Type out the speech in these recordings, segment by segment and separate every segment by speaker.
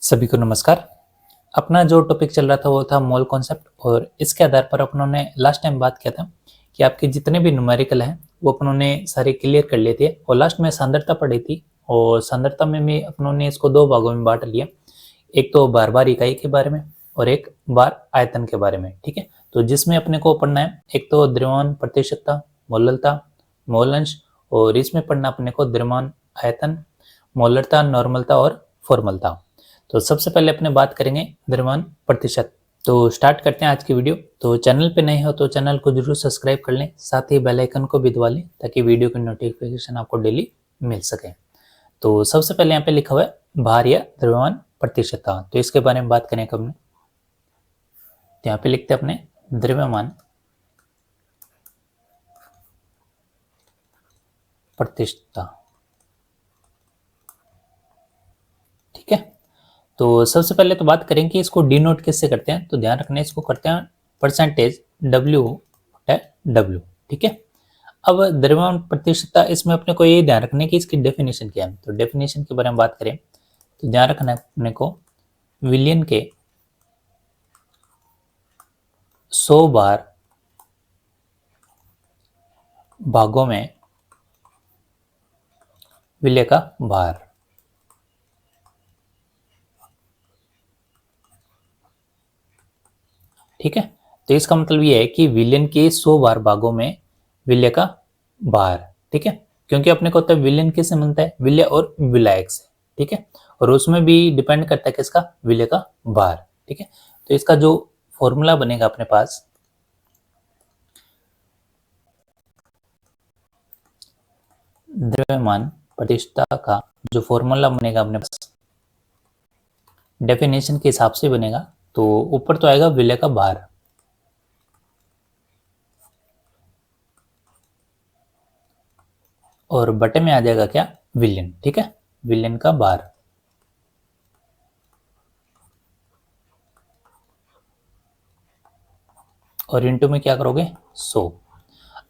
Speaker 1: सभी को नमस्कार। अपना जो टॉपिक चल रहा था वो था मोल कॉन्सेप्ट और इसके आधार पर अपनों ने लास्ट टाइम बात किया था कि आपके जितने भी न्यूमेरिकल हैं वो अपनों ने सारे क्लियर कर लिए थे और लास्ट में सांद्रता पढ़ी थी और सांद्रता में भी अपनों ने इसको दो भागों में बांट लिया। एक तो बार बार इकाई के बारे में और एक बार आयतन के बारे में। ठीक है, तो जिसमें अपने को पढ़ना है एक तो द्रव्यमान प्रतिशतता, मोलरता, मोल अंश और इसमें पढ़ना अपने को द्रव्यमान, आयतन, मोलरता, नॉर्मलता और फॉर्मलता। तो सबसे पहले अपने बात करेंगे द्रव्यमान प्रतिशत। तो स्टार्ट करते हैं आज की वीडियो। तो चैनल पे नए हो तो चैनल को जरूर सब्सक्राइब कर लें, साथ ही बेल आइकन को भी दबा लें ताकि वीडियो की नोटिफिकेशन आपको डेली मिल सके। तो सबसे पहले यहाँ पे लिखा हुआ है भार या द्रव्यमान प्रतिशतता, तो इसके बारे में बात करें कब। तो यहाँ पे लिखते हैं अपने द्रव्यमान प्रतिशतता। ठीक है, तो सबसे पहले तो बात करें कि इसको डिनोट किससे करते हैं। तो ध्यान रखना इसको करते हैं परसेंटेज W/W। ठीक है, अब द्रव्यमान प्रतिशतता इसमें अपने को ये ध्यान रखना है कि इसकी डेफिनेशन क्या है। तो डेफिनेशन के बारे में बात करें तो ध्यान रखना है अपने को विलियन के 100 बार भागों में विलय का भार। ठीक है, तो इसका मतलब ये है कि विलयन के 100 बार भागों में विलय का भार। ठीक है, क्योंकि अपने को तो विलयन किससे मिलता है, विलय और विलायक से। ठीक है, और उसमें भी डिपेंड करता है किसका, विलय का भार। ठीक है, तो इसका जो फॉर्मूला बनेगा अपने पास, द्रव्यमान प्रतिशतता का जो फॉर्मूला बनेगा अपने पास डेफिनेशन के हिसाब से बनेगा। तो ऊपर तो आएगा विलय का भार और बटे में आ जाएगा क्या, विलयन। ठीक है, विलयन का भार और इनटू में क्या करोगे 100।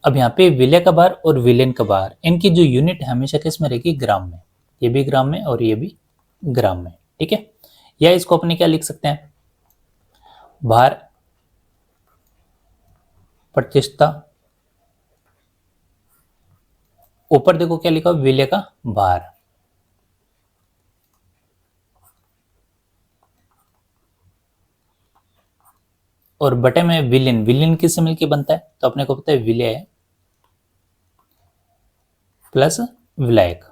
Speaker 1: अब यहाँ पे विलय का भार और विलयन का भार इनकी जो यूनिट है हमेशा किस में रहेगी, ग्राम में। ये भी ग्राम में और ये भी ग्राम में। ठीक है, या इसको अपने क्या लिख सकते हैं, भार प्रतिशतता, ऊपर देखो क्या लिखा, विलय का भार, और बटे में विलयन। विलयन किससे मिलकर बनता है, तो अपने को पता है विलय प्लस विलायक।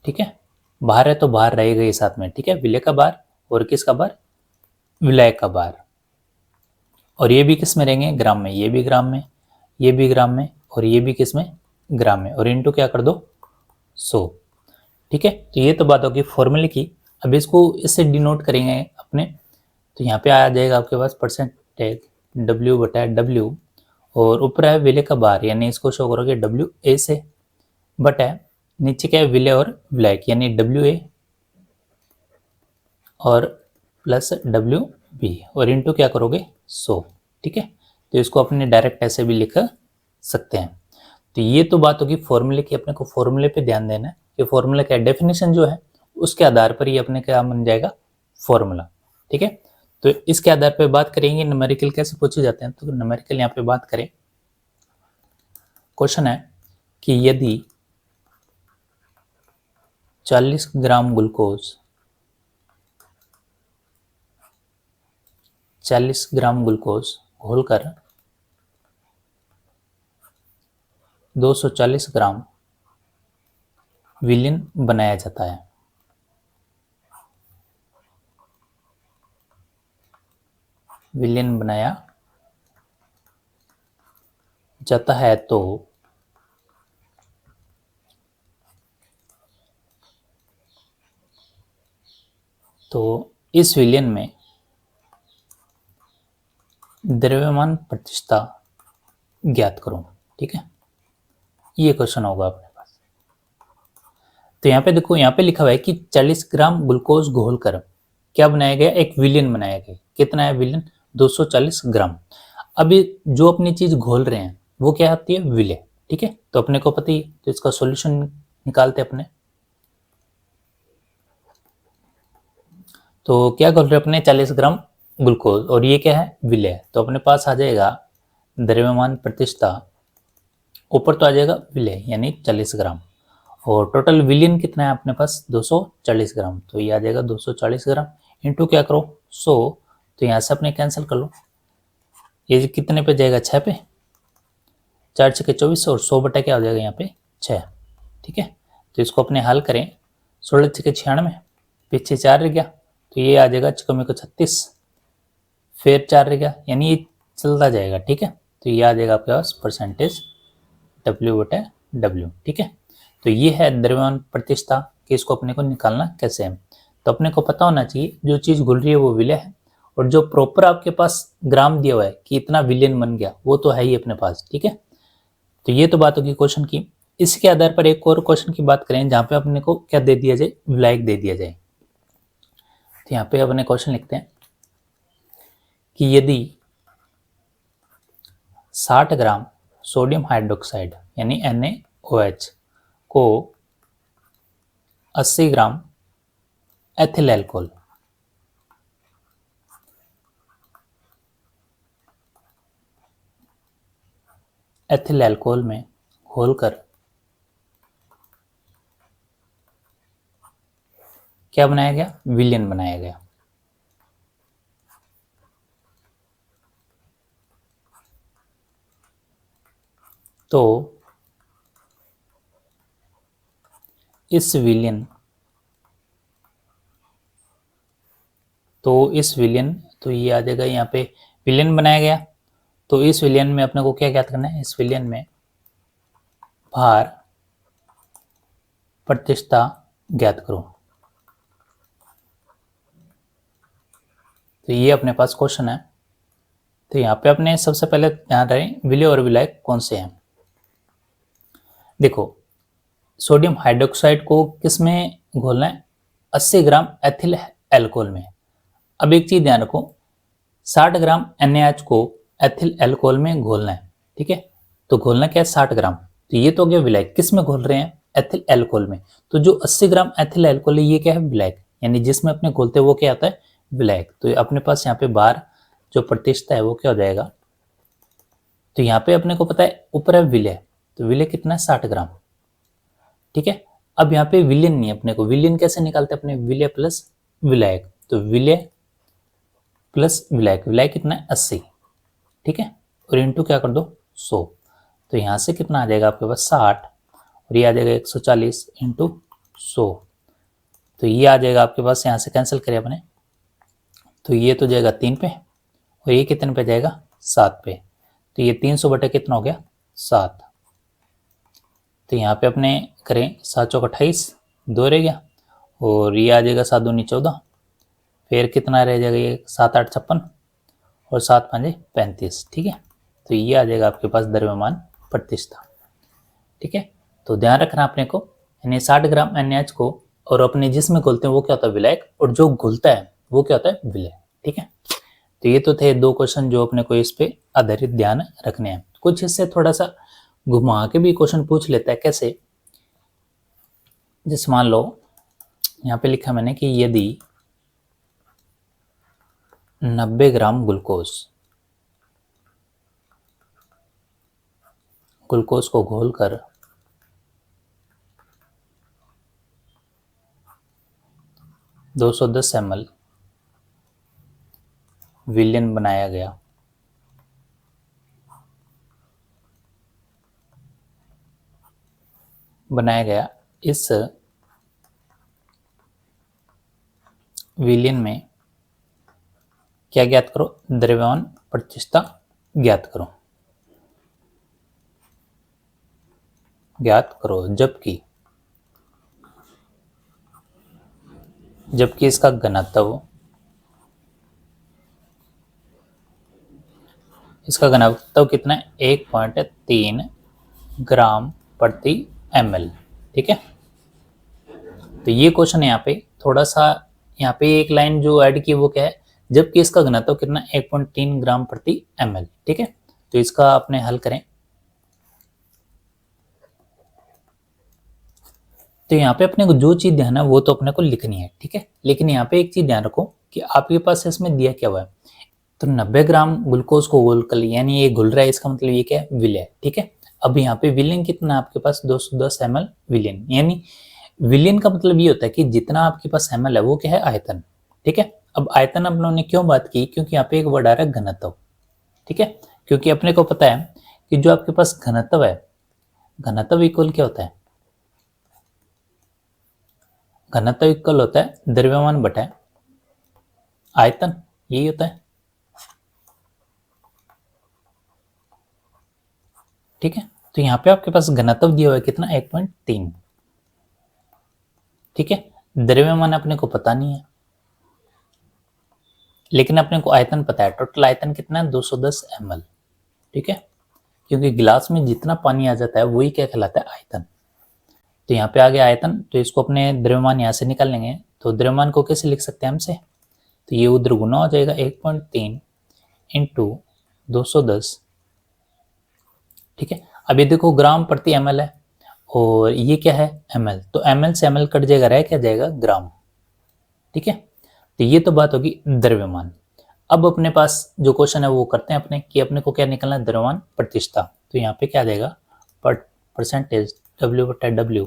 Speaker 1: ठीक है, भार है तो भार रहेगा ये साथ में। ठीक है, विलय का भार और किसका भार, विलायक का भार, और ये भी किस में रहेंगे, ग्राम में। ये भी ग्राम में, ये भी ग्राम में और ये भी किस में, ग्राम में, और इनटू क्या कर दो 100। ठीक है, तो ये तो बात होगी फॉर्मूले की। अब इसको इससे डिनोट करेंगे अपने, तो यहाँ पे आ जाएगा आपके पास परसेंटेज W/W और ऊपर है विलय का भार, यानी इसको शो करोगे WA से, बटा नीचे क्या है, विलय और विलायक यानी WA और प्लस WB और इनटू क्या करोगे 100। ठीक है, तो इसको अपने डायरेक्ट ऐसे भी लिख सकते हैं। तो ये तो बात होगी फॉर्मूले की। अपने को फॉर्मूले पे ध्यान देना है कि फॉर्मूला क्या, डेफिनेशन जो है उसके आधार पर ये अपने क्या बन जाएगा, फॉर्मूला। ठीक है, तो इसके आधार पर बात करेंगे न्यूमेरिकल कैसे पूछे जाते हैं। तो न्यूमेरिकल यहाँ पे बात करें, क्वेश्चन है कि यदि 40 ग्राम ग्लूकोज 40 ग्राम ग्लूकोज घोलकर 240 ग्राम विलयन बनाया जाता है। विलयन बनाया जाता है तो इस विलयन में द्रव्यमान प्रतिशतता ज्ञात करो। ठीक है, ये क्वेश्चन होगा अपने पास। तो यहाँ पे देखो, यहाँ पे लिखा हुआ है कि 40 ग्राम ग्लूकोज घोलकर क्या बनाया गया, एक विलयन बनाया गया। कितना है विलयन, 240 ग्राम। अभी जो अपनी चीज घोल रहे हैं वो क्या आती है, विलय। ठीक है, तो अपने को पता ही, तो इसका सॉल्यूशन निकालते अपने। तो क्या कर रहे हैं अपने 40 ग्राम ग्लूकोज और ये क्या है विलय, तो अपने पास आ जाएगा द्रव्यमान प्रतिष्ठा, ऊपर तो आ जाएगा विलय यानी 40 ग्राम, और टोटल विलियन कितना है अपने पास 240 ग्राम, तो ये आ जाएगा 240 ग्राम इंटू क्या करो 100, तो यहाँ से अपने कैंसिल कर लो, ये कितने पे जाएगा 6 पे, 4 छके 24 और 100 बटा क्या हो जाएगा यहाँ पे 6। ठीक है, तो इसको अपने हल करें, 16 छके 96, पीछे 4 रह गया, तो ये आ जाएगा छक्के को 36, फिर 4 रह गया, यानी ये चलता जाएगा। ठीक है, तो ये आ जाएगा आपके पास परसेंटेज W बटा W। ठीक है, तो ये है द्रव्यमान प्रतिष्ठा कि इसको अपने को निकालना कैसे है। तो अपने को पता होना चाहिए जो चीज़ घुल रही है वो विलय है, और जो प्रॉपर आपके पास ग्राम दिया हुआ है कि इतना विलियन बन गया वो तो है ही अपने पास। ठीक है, तो ये तो बात होगी क्वेश्चन की। इसके आधार पर एक और क्वेश्चन की बात करें जहाँ पे अपने को क्या दे दिया जाए, विलायक दे दिया जाए। तो यहाँ पे अपने क्वेश्चन लिखते हैं कि यदि 60 ग्राम सोडियम हाइड्रोक्साइड यानी NaOH को 80 ग्राम एथिल अल्कोहल में घोलकर क्या बनाया गया, विलियन बनाया गया। तो इस विलियन तो ये आ जाएगा यहाँ पे विलियन बनाया गया, तो इस विलियन में अपने को क्या ज्ञात करना है, इस विलियन में भार प्रतिष्ठा ज्ञात करो। तो ये अपने पास क्वेश्चन है। तो यहाँ पे अपने सबसे पहले ध्यान रहे विलय और विलायक कौन से हैं। देखो सोडियम हाइड्रोक्साइड को किस में घोलना है, 80 ग्राम एथिल अल्कोहल में। अब एक चीज ध्यान रखो, 60 ग्राम NaH को एथिल अल्कोहल में घोलना है। ठीक है, तो घोलना क्या है 60 ग्राम, तो ये तो हो गया विलायक, किस में घोल रहे हैं, एथिल अल्कोहल में। तो जो 80 ग्राम एथिल अल्कोहल है ये क्या है, विलायक, यानी जिसमें अपने घोलते हैं वो क्या आता है, विलायक। तो अपने पास यहाँ पे बार जो प्रतिष्ठा है वो क्या हो जाएगा, तो यहाँ पे अपने को पता है ऊपर है विलय, तो विलय कितना है 60 ग्राम। ठीक है, अब यहाँ पे विलियन नहीं है, अपने को विलियन कैसे निकालते हैं अपने, विलय प्लस विलायक, तो विलय प्लस विलायक, विलायक कितना है 80। ठीक है, और इंटू क्या कर दो 100, तो यहाँ से कितना आ जाएगा आपके पास 60, और ये आ जाएगा 140 इंटू 100, तो ये आ जाएगा आपके पास, यहाँ से कैंसिल करें अपने, तो ये तो जाएगा 3 पे और ये कितने पे जाएगा 7 पे, तो ये 300 बटे कितना हो गया 7। तो यहाँ पे अपने करें 7 चौक 28, 2 रह गया, और ये आ जाएगा 7 दूनी 14, फिर कितना रह जाएगा ये 7 8 56 और 7 5 35। ठीक है, तो ये आ जाएगा आपके पास द्रव्यमान प्रतिष्ठा। ठीक है, तो ध्यान रखना अपने को, यानी 60 ग्राम NaH को और अपने जिसमें घुलते हैं वो क्या होता है विलायक, और जो घुलता है वो क्या होता है विलय। ठीक है, तो ये तो थे 2 क्वेश्चन जो अपने को इस पे आधारित ध्यान रखने हैं। कुछ इससे थोड़ा सा घुमा के भी क्वेश्चन पूछ लेता है, कैसे, जैसे मान लो यहाँ पे लिखा मैंने कि यदि 90 ग्राम ग्लूकोज को घोलकर 210 ml विलियन बनाया गया, इस विलियन में क्या ज्ञात करो, द्रव्यमान प्रतिष्ठा ज्ञात करो, जबकि इसका घनत्व कितना है 1.3 ग्राम प्रति ml। ठीक है, तो ये क्वेश्चन यहाँ पे थोड़ा सा, यहाँ पे एक लाइन जो ऐड की वो क्या है, जबकि इसका घनत्व कितना 1.3 ग्राम प्रति ml। ठीक है, तो इसका अपने हल करें, तो यहाँ पे अपने को जो चीज ध्यान है वो तो अपने को लिखनी है, ठीक है। लेकिन यहाँ पे एक चीज ध्यान रखो कि आपके पास इसमें दिया क्या हुआ है, तो 90 ग्राम ग्लूकोज को घोल कर, यानी ये घुल रहा है, इसका मतलब ये क्या है, विलय, ठीक है। अब यहाँ पे विलेन कितना है आपके पास, 210 ml विलेन, यानी विलेन का मतलब ये होता है कि जितना आपके पास ml है वो क्या है, आयतन, ठीक है। अब आयतन अपनों ने क्यों बात की, क्योंकि यहाँ पे एक वर्ड आ रहा है घनत्व, ठीक है। क्योंकि अपने को पता है कि जो आपके पास घनत्व है, घनत्व इक्वल क्या होता है, घनत्व इक्वल होता है द्रव्यमान बटा आयतन, यही होता है, ठीक है। तो यहाँ पे आपके पास घनत्व दिया हुआ है कितना, 1.3, ठीक है। द्रव्यमान अपने को पता नहीं है, लेकिन अपने को आयतन पता है, टोटल आयतन कितना है, 210 ml, ठीक है। क्योंकि गिलास में जितना पानी आ जाता है वही क्या कहलाता है, आयतन। तो यहाँ पे आ गया आयतन, तो इसको अपने द्रव्यमान यहाँ से निकाल लेंगे, तो द्रव्यमान को कैसे लिख सकते हैं हमसे, तो ये उधर गुना हो जाएगा, 1.3 इंटू 210, ठीक है। अब ये देखो ग्राम प्रति ml है, और ये क्या है, ml, तो ml से ml कट जाएगा, रह क्या जाएगा, ग्राम, ठीक है। तो ये तो बात होगी द्रव्यमान। अब अपने पास जो क्वेश्चन है वो करते हैं अपने, कि अपने को क्या निकलना है, द्रव्यमान प्रतिशतता। तो यहाँ पे क्या आ जाएगा, परसेंटेज W बटा W,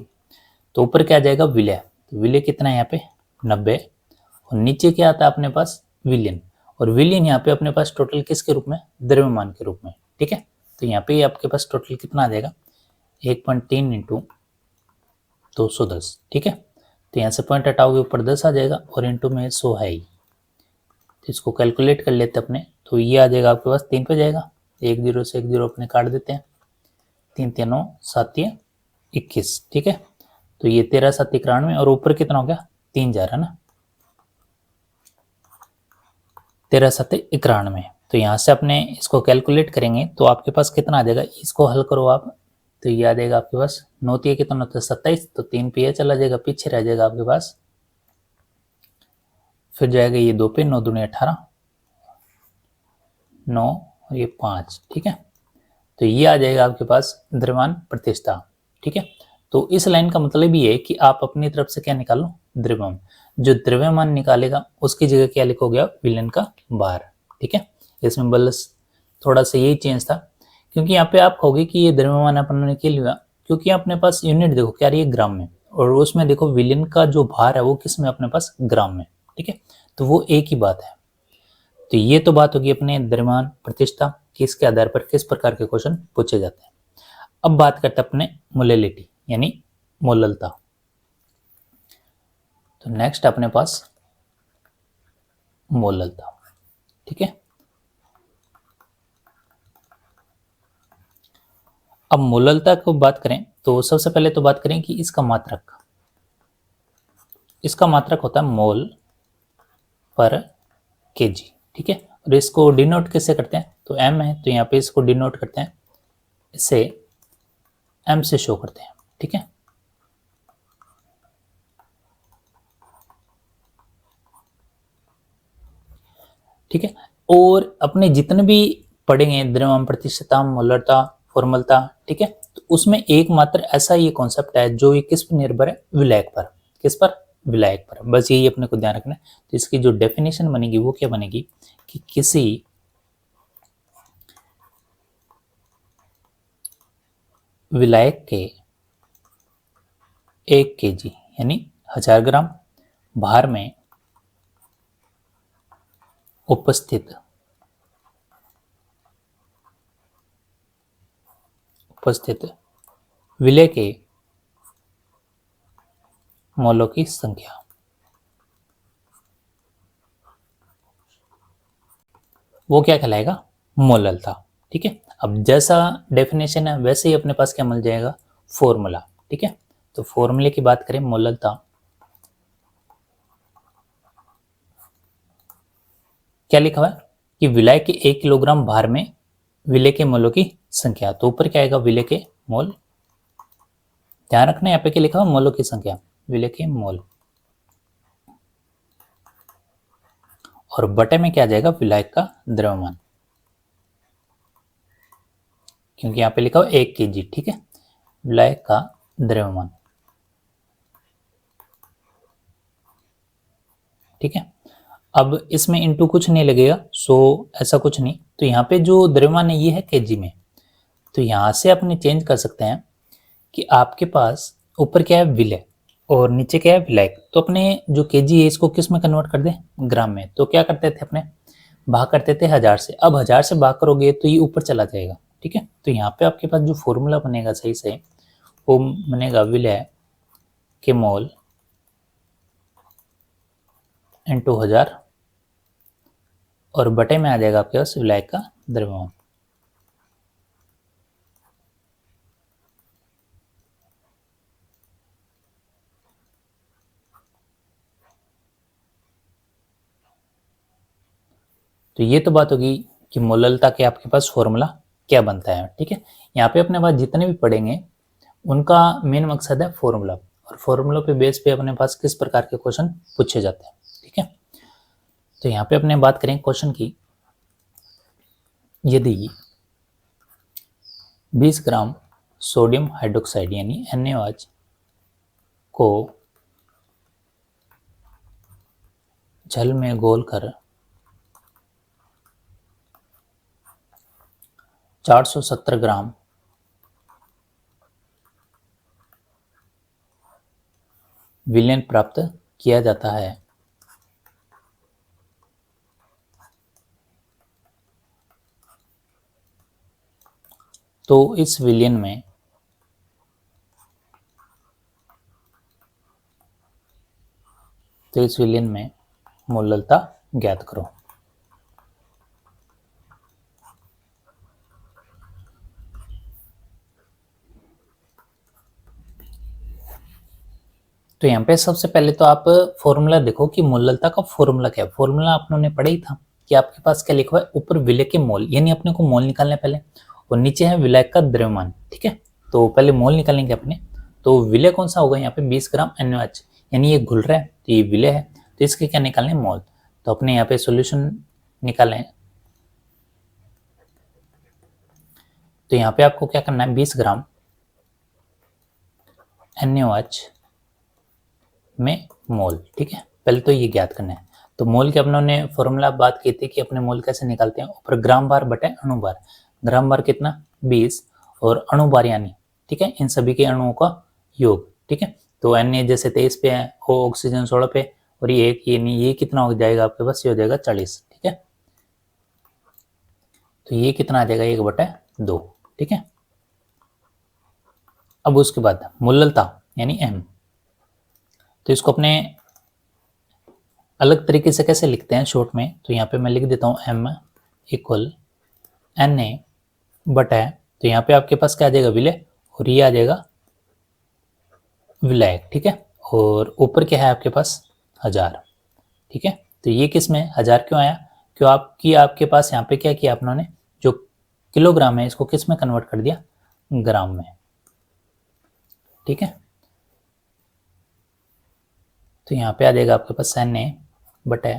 Speaker 1: तो ऊपर क्या आ जाएगा, विलय, तो विलय कितना है यहाँ पे, 90, और नीचे क्या आता है अपने पास, विलियन, और विलियन यहाँ पे अपने पास टोटल किसके रूप में, द्रव्यमान के रूप में, ठीक है। तो यहाँ पे आपके पास टोटल कितना आ जाएगा, 1.3 इंटू 210, ठीक है। तो यहाँ से पॉइंट हटाओगे, ऊपर 10 आ जाएगा, और इंटू में 100 है ही, तो इसको कैलकुलेट कर लेते अपने, तो ये आ जाएगा आपके पास 3 पे जाएगा, 1 0 से 1 0 अपने काट देते हैं, 3 3 9 7 21, ठीक है। तो ये 13 7 91, और ऊपर कितना हो गया, 3 जा रहा है ना, 13 7 91। तो यहाँ से अपने इसको कैलकुलेट करेंगे तो आपके पास कितना आ जाएगा, इसको हल करो आप, तो ये आ जाएगा आपके पास 9 3 कितना होता है, 27, तो 3 पे ये चला जाएगा, पीछे रह जाएगा आपके पास, फिर जाएगा ये 2 पे, 9 दूनी 18, 9 और ये 5, ठीक है। तो ये आ जाएगा आपके पास द्रव्यमान प्रतिशतता, ठीक है। तो इस लाइन का मतलब ये है कि आप अपनी तरफ से क्या निकालो, द्रव्यमान, जो द्रव्यमान निकालेगा उसकी जगह क्या लिखोगे आप, विलेन का भार, ठीक है। इसमें बस थोड़ा सा यही चेंज था, क्योंकि यहाँ पे आप कहोगे कि ये द्रव्यमान अपन ने क्या लिया, क्योंकि अपने पास यूनिट देखो क्या रही है, ग्राम में, और उसमें देखो विलेन का जो भार है वो किस में, अपने पास ग्राम में, ठीक है। तो वो एक ही बात है। तो ये तो बात होगी अपने द्रव्यमान प्रतिष्ठा कि इसके आधार पर किस प्रकार के क्वेश्चन पूछे जाते हैं। अब बात करते हैं अपने मोलेलिटी यानी मोललता। तो नेक्स्ट अपने पास मोललता, ठीक है। अब मोललता को बात करें तो सबसे पहले तो बात करें कि इसका मात्रक, इसका मात्रक होता है मोल पर केजी, ठीक है। और इसको डिनोट कैसे करते हैं, तो एम है, तो यहाँ पे इसको डिनोट करते हैं, इसे एम से शो करते हैं, ठीक है। ठीक है, और अपने जितने भी पढ़ेंगे द्रव्यमान प्रतिशतता, मोलरता, फॉर्मलता, ठीक है, तो उसमें एकमात्र ऐसा ये कॉन्सेप्ट है जो ये किस पर निर्भर है, विलायक पर, किस पर, विलायक पर, बस यही अपने को ध्यान रखना है। तो इसकी जो डेफिनेशन बनेगी वो क्या बनेगी कि किसी विलायक के 1 kg यानी 1000 ग्राम भार में उपस्थित विलय के मोलों की संख्या, वो क्या कहलाएगा, मोललता, ठीक है। अब जैसा डेफिनेशन है वैसे ही अपने पास क्या मिल जाएगा, फॉर्मूला, ठीक है। तो फॉर्मूले की बात करें मोललता, क्या लिखा हुआ है कि विलय के 1 किलोग्राम भार में विलय के मोलों की संख्या, तो ऊपर क्या आएगा, विलय के मोल, ध्यान रखना यहाँ पे क्या लिखा हुआ, मोलों की संख्या, विलय के मोल, और बटे में क्या आ जाएगा, विलायक का द्रव्यमान, क्योंकि यहाँ पे लिखा हुआ 1 kg, ठीक है, विलायक का द्रव्यमान। ठीक है। अब इसमें इंटू कुछ नहीं लगेगा, सो ऐसा कुछ नहीं। तो यहाँ पे जो द्रव्यमान है ये है केजी में। तो यहाँ से अपने चेंज कर सकते हैं कि आपके पास ऊपर क्या है, विलय, और नीचे क्या है, विलायक। तो अपने जो केजी है इसको किस में कन्वर्ट कर दें, ग्राम में। तो क्या करते थे अपने, भाग करते थे 1000 से। अब 1000 से भाग करोगे तो ये ऊपर चला जाएगा, ठीक है। तो यहाँ पे आपके पास जो फॉर्मूला बनेगा सही से, वो बनेगा विलय के मोल इंटू 1000, और बटे में आ जाएगा आपके पास विलायक का द्रव्यमान। तो ये तो बात होगी कि मोललता के आपके पास फॉर्मूला क्या बनता है, ठीक है। यहाँ पे अपने पास जितने भी पढ़ेंगे उनका मेन मकसद है फॉर्मूला, और फॉर्मूलों पे बेस पे अपने पास किस प्रकार के क्वेश्चन पूछे जाते हैं, ठीक है। तो यहाँ पे अपने बात करें क्वेश्चन की, यदि 20 ग्राम सोडियम हाइड्रोक्साइड यानी NaOH को जल में घोलकर 470 ग्राम विलयन प्राप्त किया जाता है, तो इस विलयन में मोललता ज्ञात करो। तो यहाँ पे सबसे पहले तो आप फॉर्मूला देखो कि मोललता का फॉर्मूला क्या है। फॉर्मूला आपने पढ़ा ही था कि आपके पास क्या लिखा हुआ है, ऊपर विलय के मोल, यानी अपने को मोल निकालने पहले, और नीचे है विलायक का द्रव्यमान, ठीक है। तो पहले मोल निकालेंगे अपने। तो विलय कौन सा होगा, यहाँ पे 20 ग्राम NaOH, यानी ये घुल रहा है तो ये विलय है, तो इसके क्या निकालने, मोल। तो अपने यहाँ पे सोल्यूशन निकालें। तो यहाँ पे आपको क्या करना है, 20 ग्राम NaOH में मोल, ठीक है। पहले तो ये ज्ञात करना है। तो मोल के अपनों फॉर्मूला बात की थी कि अपने मोल कैसे निकालते हैं, ऊपर ग्राम बार बटे अणु बार। ग्राम बार कितना, 20, और अणु बार यानी, ठीक है, इन सभी के अणुओं का योग, ठीक है। तो Na जैसे 23 पे है, O ऑक्सीजन 16 पे, और ये एक, ये कितना हो जाएगा आपके पास, ये हो जाएगा 40, ठीक है। तो ये कितना आ जाएगा, 1/2, ठीक है। अब उसके बाद मोललता यानी M, तो इसको अपने अलग तरीके से कैसे लिखते हैं शॉर्ट में, तो यहाँ पे मैं लिख देता हूँ M इक्वल Na बटा, तो यहाँ पे आपके पास क्या आ जाएगा, विलय, और ये आ जाएगा विलायक, ठीक है। और ऊपर क्या है आपके पास, 1000, ठीक है। तो ये किस में 1000 क्यों आया, क्यों आपके पास यहाँ पे क्या किया आपने, जो किलोग्राम है इसको किस में कन्वर्ट कर दिया, ग्राम में, ठीक है। तो यहाँ पे आ जाएगा आपके पास Na बटा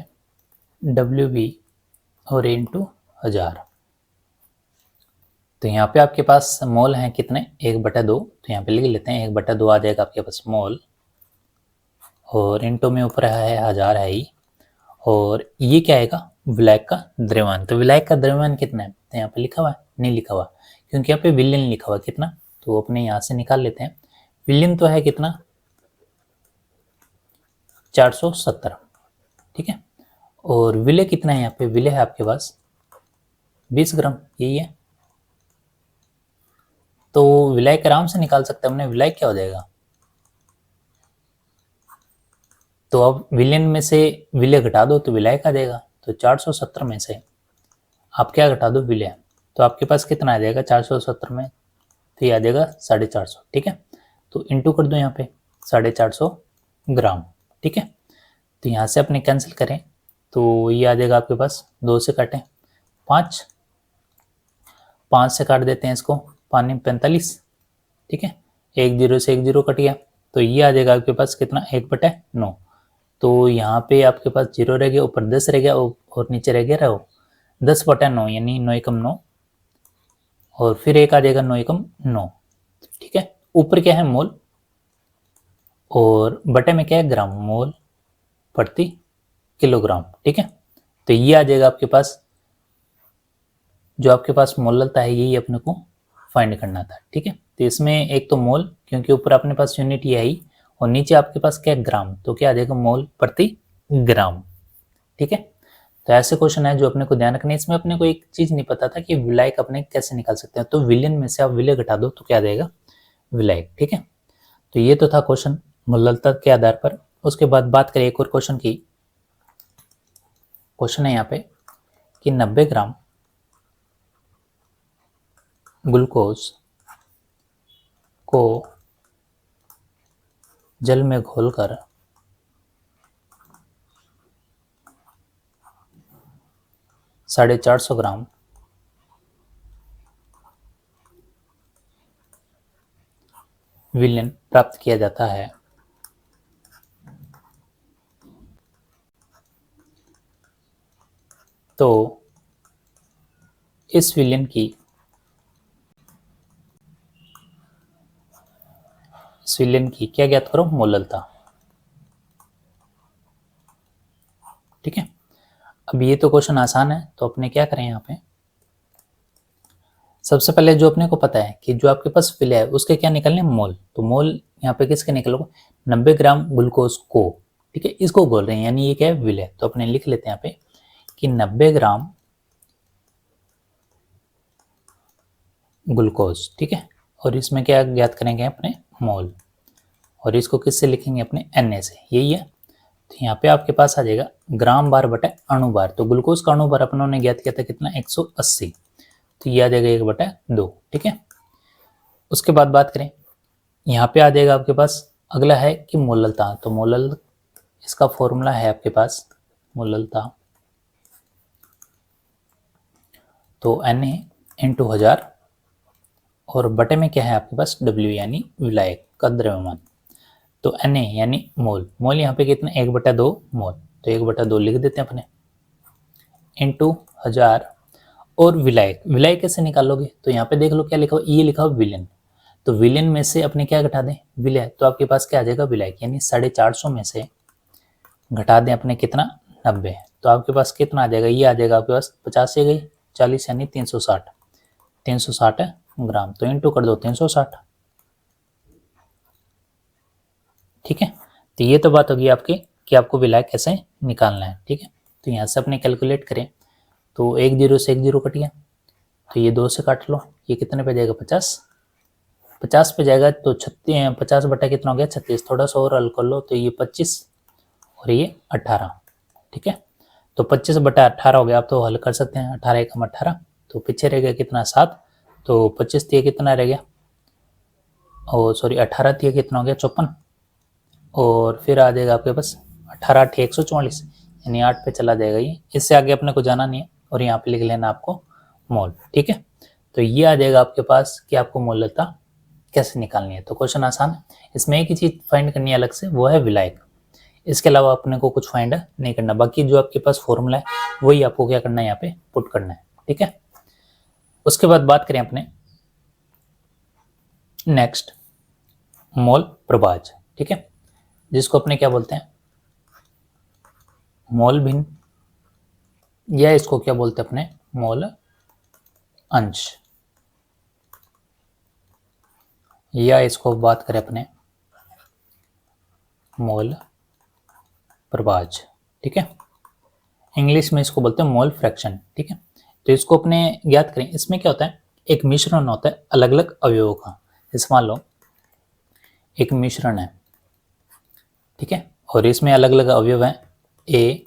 Speaker 1: WB और इंटू 1000। तो यहाँ पे आपके पास मोल हैं कितने, 1/2, तो यहाँ पे लिख लेते हैं 1/2 आ जाएगा आपके पास मोल, और इंटू में ऊपर है 1000 है ही, और ये क्या आएगा, विलायक का द्रव्यमान। तो विलायक का द्रव्यमान कितना है, तो यहाँ पे लिखा हुआ है, नहीं लिखा हुआ क्योंकि यहाँ पे विलयन लिखा हुआ कितना, तो अपने यहाँ से निकाल लेते हैं। विलयन तो है कितना, 470, ठीक है। और विलय कितना है, यहाँ पे विलय है आपके पास 20 ग्राम, यही है। तो विलायक आराम से निकाल सकते हैं हमने, विलायक क्या हो जाएगा, तो अब विलयन में से विलय घटा दो तो विलायक आ जाएगा। तो 470 में से आप क्या घटा दो, विलय, तो आपके पास कितना आ जाएगा 470 में, तो ये आ जाएगा 450, ठीक है। तो इंटू कर दो यहाँ पे 450 ग्राम, ठीक है। तो यहाँ से अपने कैंसिल करें तो ये आ जाएगा आपके पास, 2 से काटें 5, 5 से काट देते हैं इसको, 5 में 45, ठीक है। 1 0 से 1 0 कट गया, तो ये आ जाएगा आपके पास कितना, 1/9। तो यहाँ पे आपके पास 0 रह गया, ऊपर 10 रह गया, और नीचे रह गया रहो 10/9, यानी 9 एकम 9, और फिर एक आ जाएगा 9 एकम 9, ठीक है। ऊपर क्या है, मोल, और बटे में क्या है, ग्राम, मोल प्रति किलोग्राम। ठीक है, तो ये आ जाएगा आपके पास, जो आपके पास मोललता है यही अपने को फाइंड करना था। ठीक है, तो इसमें एक तो मोल, क्योंकि ऊपर अपने पास यूनिट ये आई, और नीचे आपके पास क्या ग्राम, तो क्या आ जाएगा मोल प्रति ग्राम। ठीक है, तो ऐसे क्वेश्चन है जो अपने को ध्यान रखना है। इसमें अपने को एक चीज नहीं पता था कि विलायक अपने कैसे निकाल सकते हैं, तो विलयन में से आप विलय घटा दो तो क्या आ जाएगा विलायक। ठीक है, तो ये तो था क्वेश्चन मोललता के आधार पर। उसके बाद बात करें एक और क्वेश्चन की। क्वेश्चन है यहाँ पे कि 90 ग्राम ग्लूकोज को जल में घोलकर 450 ग्राम विलयन प्राप्त किया जाता है, तो इस विलयन की क्या ज्ञात करो मोललता। ठीक है, अब ये तो क्वेश्चन आसान है, तो अपने क्या करें यहाँ पे, सबसे पहले जो अपने को पता है कि जो आपके पास विलय है उसके क्या निकलने मोल, तो मोल यहाँ पे किसके निकलोगे 90 ग्राम ग्लूकोज को। ठीक है, इसको बोल रहे हैं, यानी ये क्या है विलय, तो अपने लिख लेते हैं यहाँ पे कि 90 ग्राम ग्लूकोज। ठीक है, और इसमें क्या ज्ञात करेंगे अपने मोल, और इसको किससे लिखेंगे अपने Na से, यही है। तो यहाँ पे आपके पास आ जाएगा ग्राम बार बटा अणु बार, तो ग्लूकोज का अणु बार अपनों ने ज्ञात किया था कितना 180, तो ये आ जाएगा 1/2। ठीक है, उसके बाद बात करें यहाँ पे आ जाएगा आपके पास अगला है कि मोललता, तो मोलल इसका फॉर्मूला है आपके पास मोललता, तो Na इंटू 1000 और बटे में क्या है आपके पास W यानी विलायक का द्रव्यमान, तो Na यानी मोल, मोल यहाँ पे कितना 1/2 मोल, तो 1/2 लिख देते हैं अपने, इंटू 1000 और विलायक, विलायक कैसे निकालोगे, तो यहाँ पे देख लो क्या लिखा हुआ, ये लिखा हुआ विलयन, तो विलयन में से अपने क्या घटा दें विलय, तो आपके पास क्या आ जाएगा विलायक, यानी 450 में से घटा दें अपने कितना 90, तो आपके पास कितना आ जाएगा, ये आ जाएगा आपके पास 50 से गई 40 यानी 360 ग्राम, तो इंटू कर दो 360। ठीक है, तो ये तो बात होगी आपकी कि आपको विलायक कैसे निकालना है। ठीक है, तो यहाँ से अपने कैलकुलेट करें तो 1 0 से 1 0 कट गया, तो ये 2 से काट लो, ये कितने पे जाएगा 50 पे जाएगा, तो 36 50 बटा कितना हो गया 36, थोड़ा सा और हल कर लो, तो ये 25 और ये 18। ठीक है, तो 25 बटा 18 हो गया, आप तो हल कर सकते हैं, 18 एकम 18, तो पीछे रह गया कितना 7, तो 25 दिए कितना रह गया, और सॉरी 18 दिए कितना हो गया 54, और फिर आ जाएगा आपके पास 18 8 144, यानी 8 पे चला जाएगा ये, इससे आगे अपने को जाना नहीं है, और यहाँ पे लिख लेना आपको मोल। ठीक है, तो ये आ जाएगा आपके पास कि आपको मोललता कैसे निकालनी है। तो क्वेश्चन आसान है, इसमें एक ही चीज फाइंड करनी है अलग से, वो है विलायक, इसके अलावा अपने को कुछ फाइंड नहीं करना, बाकी जो आपके पास फॉर्मूला है वही आपको क्या करना है यहाँ पे पुट करना है। ठीक है, उसके बाद बात करें अपने नेक्स्ट मोल प्रभाज। ठीक है, जिसको अपने क्या बोलते हैं मोल भिन्न, या इसको क्या बोलते हैं अपने मोल अंश, या इसको बात करें अपने मोल प्रभाज। ठीक है, इंग्लिश में इसको बोलते हैं मोल फ्रैक्शन। ठीक है, तो इसको अपने ज्ञात करें, इसमें क्या होता है एक मिश्रण होता है अलग अलग अवयवों का, जैसे मान लो एक मिश्रण है, ठीक है, और इसमें अलग अलग अवयव हैं ए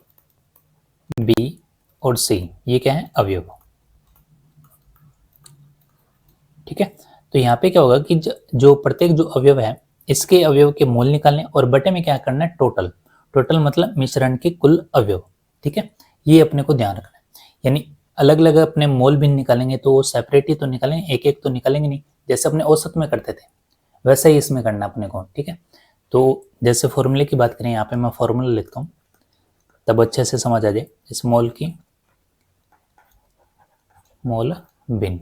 Speaker 1: बी और सी, ये क्या है अवयव। ठीक है, तो यहाँ पे क्या होगा कि जो प्रत्येक जो अवयव है इसके अवयव के मोल निकालने, और बटे में क्या करना है टोटल, टोटल मतलब मिश्रण के कुल अवयव। ठीक है, ये अपने को ध्यान रखना है, यानी अलग अलग अपने मोल भी निकालेंगे तो वो सेपरेट ही तो निकालेंगे, एक एक तो निकालेंगे नहीं, जैसे अपने औसत में करते थे वैसा ही इसमें करना अपने को। ठीक है, तो जैसे फॉर्मूले की बात करें, यहाँ पे मैं फॉर्मूला लिखता हूँ तब अच्छे से समझ आ जाए, इस मोल की मोल भिन्न,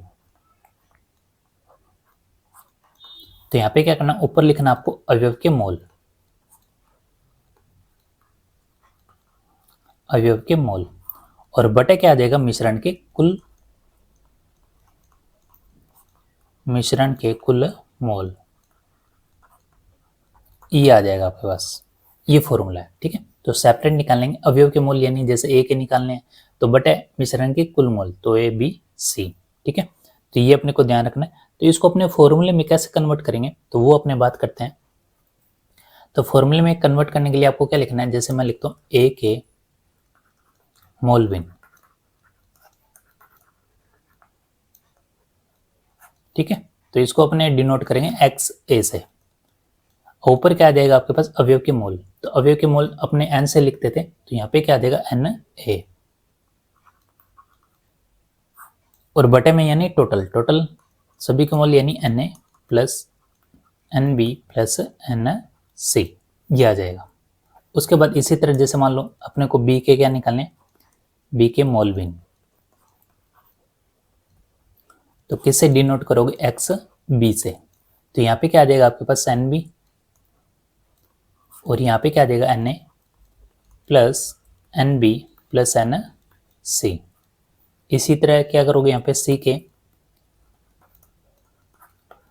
Speaker 1: तो यहाँ पे क्या करना ऊपर लिखना आपको अवयव के मोल, अवयव के मोल, और बटे क्या आ जाएगा, मिश्रण के कुल मोल। ये आ जाएगा आपके पास, ये फॉर्मूला है। ठीक है, तो सेपरेट निकालेंगे अवयव के मोल, यानी जैसे ए के निकालने हैं तो बटे मिश्रण के कुल मोल, तो ए बी सी। ठीक है, तो ये अपने को ध्यान रखना है। तो इसको अपने फॉर्मूले में कैसे कन्वर्ट करेंगे, तो वो अपने बात करते हैं। तो फॉर्मूले में कन्वर्ट करने के लिए आपको क्या लिखना है, जैसे मैं लिखता हूँ ए के मोल बिन। ठीक है, तो इसको अपने डिनोट करेंगे एक्स ए से। ऊपर क्या आ जाएगा आपके पास, अवयव के मोल, तो अवयव के मोल अपने एन से लिखते थे, तो यहाँ पे क्या आ जाएगा एन ए, और बटे में यानी टोटल सभी के मोल यानी एन ए plus N B plus N C, ये आ जाएगा। उसके बाद इसी तरह जैसे मान लो अपने को बी के क्या निकालने, बी के मोल बिन, तो किससे डिनोट करोगे, एक्स बी से। तो यहाँ पे क्या आ जाएगा आपके पास एन बी, और यहाँ पे क्या आ जाएगा एन ए plus N B plus N C. इसी तरह क्या करोगे यहाँ पे सी के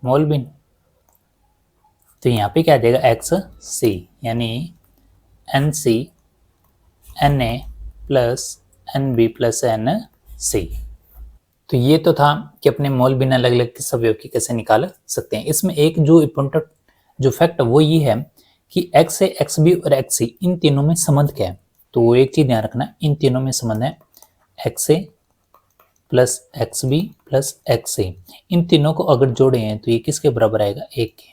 Speaker 1: मोल बिन, तो यहाँ पे क्या आ जाएगा एक्स सी, यानी एन सी एन ए plus N B plus N c. तो ये तो था कि अपने मोल बिन अलग अलग किस अवयव की कैसे निकाल सकते हैं। इसमें एक जो इम्पोर्टेंट जो फैक्ट वो ये है कि एक्स से एक्स बी और एक्स सी इन तीनों में संबंध क्या है, तो एक चीज ध्यान रखना, इन तीनों में संबंध है X A plus X B plus X C. इन तीनों को अगर जोड़े हैं तो ये किसके बराबर आएगा, एक के।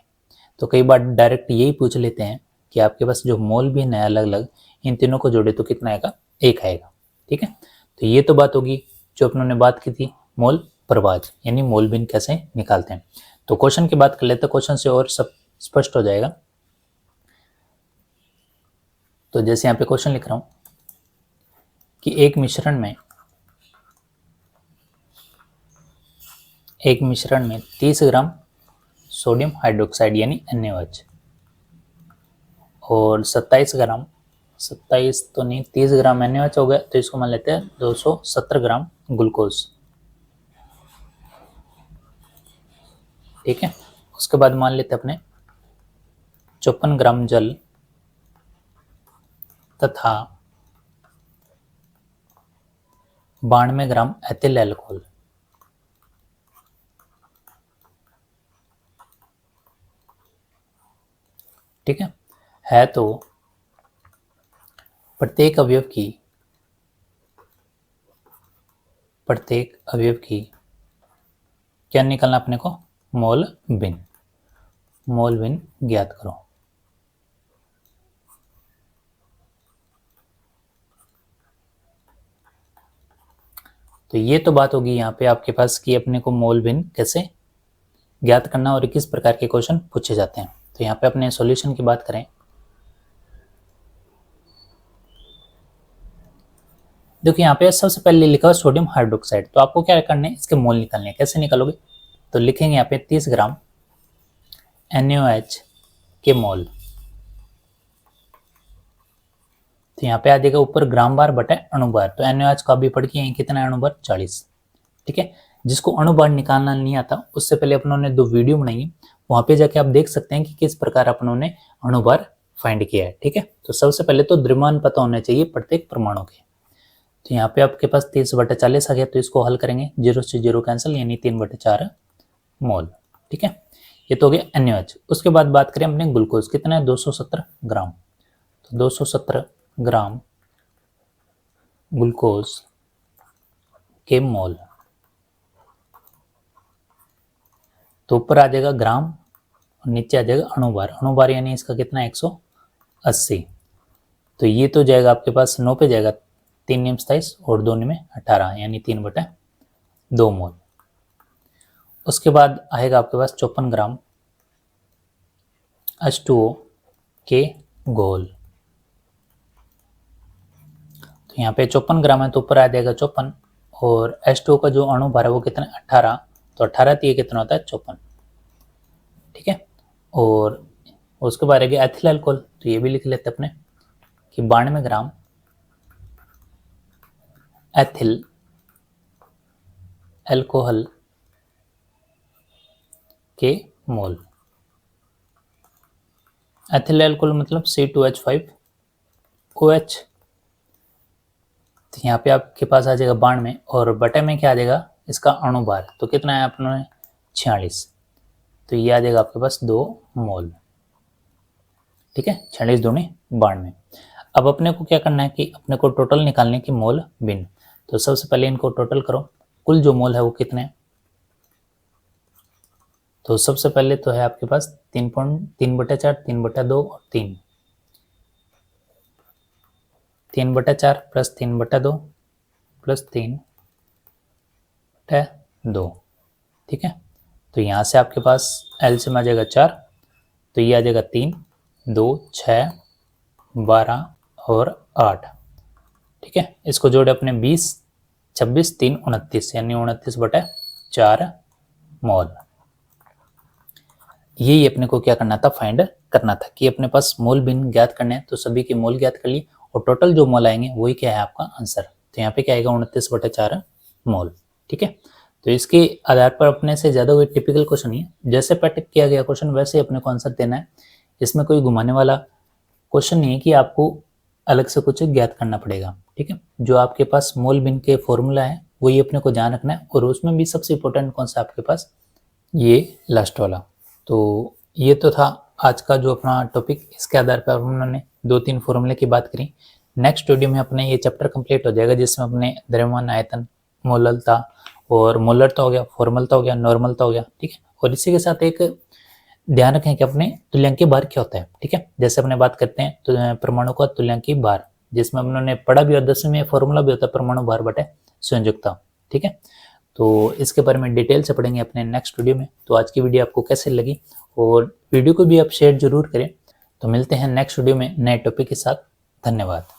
Speaker 1: तो कई बार डायरेक्ट यही पूछ लेते हैं कि आपके पास जो मोल बिन है अलग अलग, इन तीनों को जोड़े तो कितना आएगा, एक आएगा। ठीक है, तो ये तो बात होगी जो अपनों ने बात की थी मोल प्रवाज, यानी मोल बिन कैसे निकालते हैं। तो क्वेश्चन की बात कर लेते हैं, क्वेश्चन से और सब स्पष्ट हो जाएगा। तो जैसे यहाँ पे क्वेश्चन लिख रहा हूं कि एक मिश्रण में 30 ग्राम सोडियम हाइड्रोक्साइड यानी NaOH और 27 ग्राम, 27 तो नहीं 30 ग्राम NaOH हो गया, तो इसको मान लेते हैं 270 ग्राम ग्लूकोज। ठीक है, उसके बाद मान लेते हैं अपने 54 ग्राम जल तथा 92 ग्राम एथिल अल्कोहल। ठीक है तो प्रत्येक अवयव की क्या निकालना अपने को, मोल बिन ज्ञात करो। तो ये तो बात होगी यहाँ पे आपके पास कि अपने को मोल बिन कैसे ज्ञात करना और किस प्रकार के क्वेश्चन पूछे जाते हैं। तो यहाँ पे अपने सॉल्यूशन की बात करें, देखिए यहाँ पे सबसे पहले लिखा हुआ सोडियम हाइड्रोक्साइड, तो आपको क्या करना है, इसके मोल निकालने हैं। कैसे निकालोगे, तो लिखेंगे यहाँ पे 30 ग्राम NaOH के मोल, तो यहाँ पे आ जाएगा ऊपर ग्राम बार बटा अणुबार, तो NaOH का भी पढ़ के कितना अणुबार 40। ठीक है, जिसको अणुबार निकालना नहीं आता उससे पहले अपनों ने 2 वीडियो बनाई है, वहां पे जाके आप देख सकते हैं कि किस प्रकार अपनों ने अणुबार फाइंड किया है। ठीक है, तो सबसे पहले तो द्रव्यमान पता होना चाहिए प्रत्येक परमाणु के। तो यहाँ पे आपके पास 30/40 आ गया, तो इसको हल करेंगे, 0 से 0 कैंसिल, यानी 3/4 मोल। ठीक है, ये तो हो गया NaOH। उसके बाद बात करें अपने ग्लूकोज, कितना है 270 ग्राम, तो 270 ग्राम ग्लूकोज के मोल, तो ऊपर आ जाएगा ग्राम और नीचे आ जाएगा अणुबार यानी इसका कितना 180। तो ये तो जाएगा आपके पास 9 पे जाएगा, 3 नियम 27 और 2 नियम 18, यानी 3/2 मोल। उसके बाद आएगा आपके पास 54 ग्राम H2O के घोल, तो यहाँ पे 54 ग्राम है तो ऊपर आ जाएगा 54, और H2O का जो अणुभार है वो कितना 18, तो 18 ये कितना होता है 54। ठीक है, और उसके बाद आ गया एथिल अल्कोहल, तो ये भी लिख लेते अपने कि 92 ग्राम एथिल अल्कोहल के मोल। एथिल अल्कोहल मतलब C2H5OH। तो यहाँ पे आपके पास आ जाएगा 92 और बटे में क्या आ जाएगा इसका अणु भार, तो कितना है अपने 46, तो ये आ जाएगा आपके पास 2 मोल। ठीक है, 46 दूनी 92। अब अपने को क्या करना है कि अपने को टोटल निकालने की मोल बिन। तो सबसे पहले इनको टोटल करो, कुल जो मोल है वो कितने हैं। तो सबसे पहले तो है आपके पास 3.3/4, 3/2 और 3, 3/4 प्लस 3/2 प्लस 3/2। ठीक है, तो यहाँ से आपके पास एलसीएम आ जाएगा 4, तो ये आ जाएगा 3, 2, 6, 12 और 8। ठीक है, इसको जोड़े अपने 20, 26, 3, 29 यानी 29/4 मोल। यही अपने को क्या करना था, फाइंड करना था कि अपने पास मोल बिन ज्ञात करने हैं, तो सभी के मोल ज्ञात कर लिए और टोटल जो मोल आएंगे वही क्या है आपका आंसर। तो यहाँ पे क्या आएगा 29/4 मोल। ठीक है, तो इसके आधार पर अपने से ज्यादा कोई टिपिकल क्वेश्चन नहीं है, जैसे प्रैक्टिस किया गया क्वेश्चन वैसे ही अपने को आंसर देना है। इसमें कोई घुमाने वाला क्वेश्चन नहीं है कि आपको अलग से कुछ ज्ञात करना पड़ेगा। ठीक है, जो आपके पास मोल बिन के फॉर्मूला है वही अपने को ध्यान रखना है, और उसमें भी सबसे इंपॉर्टेंट कौन सा आपके पास, ये लास्ट वाला। तो ये तो था आज का जो अपना टॉपिक, इसके आधार पर उन्होंने 2-3 फॉर्मूले की बात करी। नेक्स्ट वीडियो में अपने ये चैप्टर कंप्लीट हो जाएगा, जिसमें अपने द्रव्यमान, आयतन, मोललता और मोलरता हो गया, फॉर्मलता हो गया, नॉर्मलता हो गया। ठीक है, और इसी के साथ एक ध्यान रखें कि अपने तुल्यांकी भार क्या होता है। ठीक है, जैसे अपने बात करते हैं तो परमाणु का तुल्यांकी भार, जिसमें उन्होंने पढ़ा भी और 10वीं में फॉर्मूला भी होता है परमाणु भार बटे संयुक्ता। ठीक है, तो इसके बारे में डिटेल से पढ़ेंगे अपने नेक्स्ट वीडियो में। तो आज की वीडियो आपको कैसे लगी, और वीडियो को भी आप शेयर जरूर करें। तो मिलते हैं नेक्स्ट वीडियो में नए टॉपिक के साथ। धन्यवाद।